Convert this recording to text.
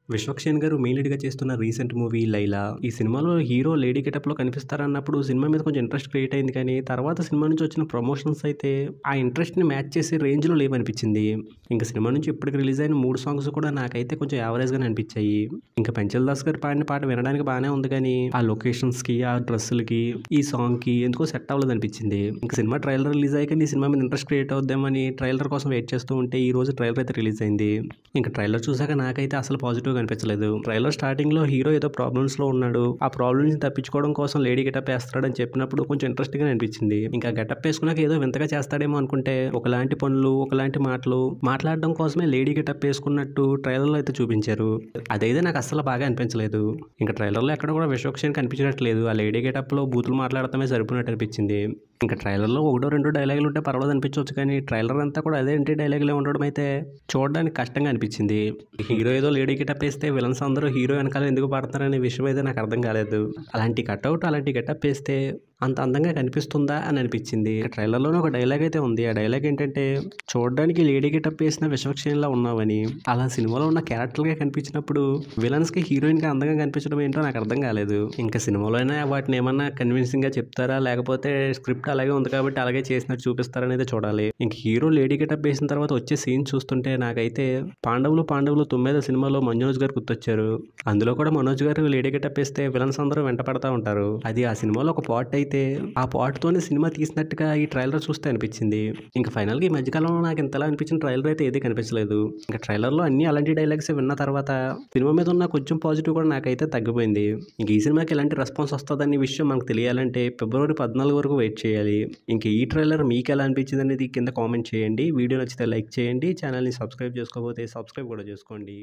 విశ్వక్షేణ్ గారు మెయిన్ లీడ్‌గా చేస్తున్న recent movie 'Laila'. ఈ సినిమాలో హీరో లేడీ గెటప్‌లో కనిపిస్తారన్నప్పుడు సినిమా మీద కొంచెం ఇంట్రెస్ట్ క్రియేట్ అయింది కానీ, తర్వాత సినిమా నుంచి వచ్చిన ప్రమోషన్స్ అయితే ఆ ఇంట్రెస్ట్‌ని మ్యాచ్ చేసే రేంజ్‌లో లేవనిపించింది. ఇంక సినిమా నుంచి ఇప్పటికి రిలీజ్ అయిన 3 సాంగ్స్ కూడా నాకైతే కొంచెం యావరేజ్‌గానే అనిపించాయి. ఇంక పెంచల్ దాస్ గారు పాడిన పాట వినడానికి బానే ఉంది కానీ, ఆ లొకేషన్స్‌కి, ఆ డ్రెస్సులకి, ఈ సాంగ్‌కి ఎందుకో సెట్ అవ్వలేదనిపించింది. ఇంక సినిమా ట్రైలర్ రిలీజ్ అయ్యాక ఈ సినిమా మీద ఇంట్రెస్ట్ క్రియేట్ అవుద్దేమో అని ట్రైలర్ కోసం వెయిట్ చేస్తూ ఉంటే ఈ రోజు ట్రైలర్ అయితే రిలీజ్ అయింది. ఇంక ట్రైలర్ చూసాక నాకైతే అసలు పాజిటివ్‌గా అనిపించలేదు. ట్రైలర్ స్టార్టింగ్‌లో హీరో ఏదో ప్రాబ్లమ్స్‌లో ఉన్నాడు. ఆ ప్రాబ్లమ్ నుంచి తప్పించుకోవడం కోసం లేడీ గెటప్ ఏస్తాడని చెప్పినప్పుడు కొంచెం ఇంట్రెస్టింగ్‌గానే అనిపించింది. ఇంకా గెటప్ ఏసుకున్నాక ఏదో వింతగా చేస్తాడేమో అనుకుంటే ఒకలాంటి పనులు, ఒకలాంటి మాటలు మాట్లాడడం కోసమే లేడీ గెటప్ ఏసుకున్నట్టు ట్రైలర్‌లో అయితే చూపించారు. అదైతే నాకు అస్సలు బాగా అనిపించలేదు. ఇంక ట్రైలర్‌లో ఎక్కడ కూడా విశ్వక్షేణ్ కనిపించినట్లేదు. ఆ లేడీ గెటప్‌లో బూతులు మాట్లాడటమే సరిపోయినట్టు అనిపించింది. ఇంకా ట్రైలర్‌లో ఒకటో రెండో డైలాగులు ఉంటే పర్వాలేదు అనిపించవచ్చు కానీ ట్రైలర్ అంతా కూడా అదే ఇంటి డైలాగులే ఉండడం అయితే చూడడానికి కష్టంగా అనిపించింది. హీరో ఏదో లేడీ గెటప్ ఏస్తే విలన్స్ అందరూ హీరో వెనకాల ఎందుకు పడతారనే విషయం అయితే నాకు అర్థం కాలేదు. అలాంటి కటౌట్ అలాంటి గెటప్ ఏస్తే అంత అందంగా కనిపిస్తుందా అని అనిపించింది. ట్రైలర్‌లోనే ఒక డైలాగ్ అయితే ఉంది. ఆ డైలాగ్ ఏంటంటే చూడడానికి లేడీ గెటప్ వేసిన విశ్వక్షేణ్‌లా ఉన్నావని. అలా సినిమాలో ఉన్న క్యారెక్టర్‌గా కనిపించినప్పుడు విలన్స్‌కి హీరోయిన్‌గా అందంగా కనిపించడం ఏంటో నాకు అర్థం కాలేదు. ఇంకా సినిమాలో అయినా వాటిని ఏమన్నా కన్విన్సింగ్‌గా చెప్తారా లేకపోతే స్క్రిప్ట్ అలాగే ఉంది కాబట్టి అలాగే చేసినట్టు చూపిస్తారనేది చూడాలి. ఇంక హీరో లేడీ గెటప్ వేసిన తర్వాత వచ్చే సీన్ చూస్తుంటే నాకైతే పాండవులు 9 సినిమాలో మనోజ్ గారు గుర్తొచ్చారు. అందులో కూడా మనోజ్ గారు లేడీ గెటప్ వేస్తే విలన్స్ అందరూ వెంట పడతా ఉంటారు. అది ఆ సినిమాలో ఒక పార్ట్ అయితే ఆ పార్ట్‌తోనే సినిమా తీసినట్టుగా ఈ ట్రైలర్ చూస్తే అనిపించింది. ఇంక ఫైనల్‌గా ఈ మధ్యకాలంలో నాకు ఇంతలా అనిపించిన ట్రైలర్ అయితే ఏది కనిపించలేదు. ఇంక ట్రైలర్‌లో అన్ని అలాంటి డైలాగ్స్ విన్న తర్వాత సినిమా మీద ఉన్న కొంచెం పాజిటివ్ కూడా నాకైతే తగ్గిపోయింది. ఇంక ఈ సినిమాకి ఎలాంటి రెస్పాన్స్ వస్తదనే విషయం మనకు తెలియాలంటే ఫిబ్రవరి 14 వరకు వెయిట్ చేయాలి. ఇంక ఈ ట్రైలర్ మీకు ఎలా అనిపించింది అనేది కింద కామెంట్ చేయండి. వీడియో నచ్చితే లైక్ చేయండి. ఛానల్‌ని సబ్స్క్రైబ్ చేసుకోకపోతే సబ్స్క్రైబ్ కూడా చేసుకోండి.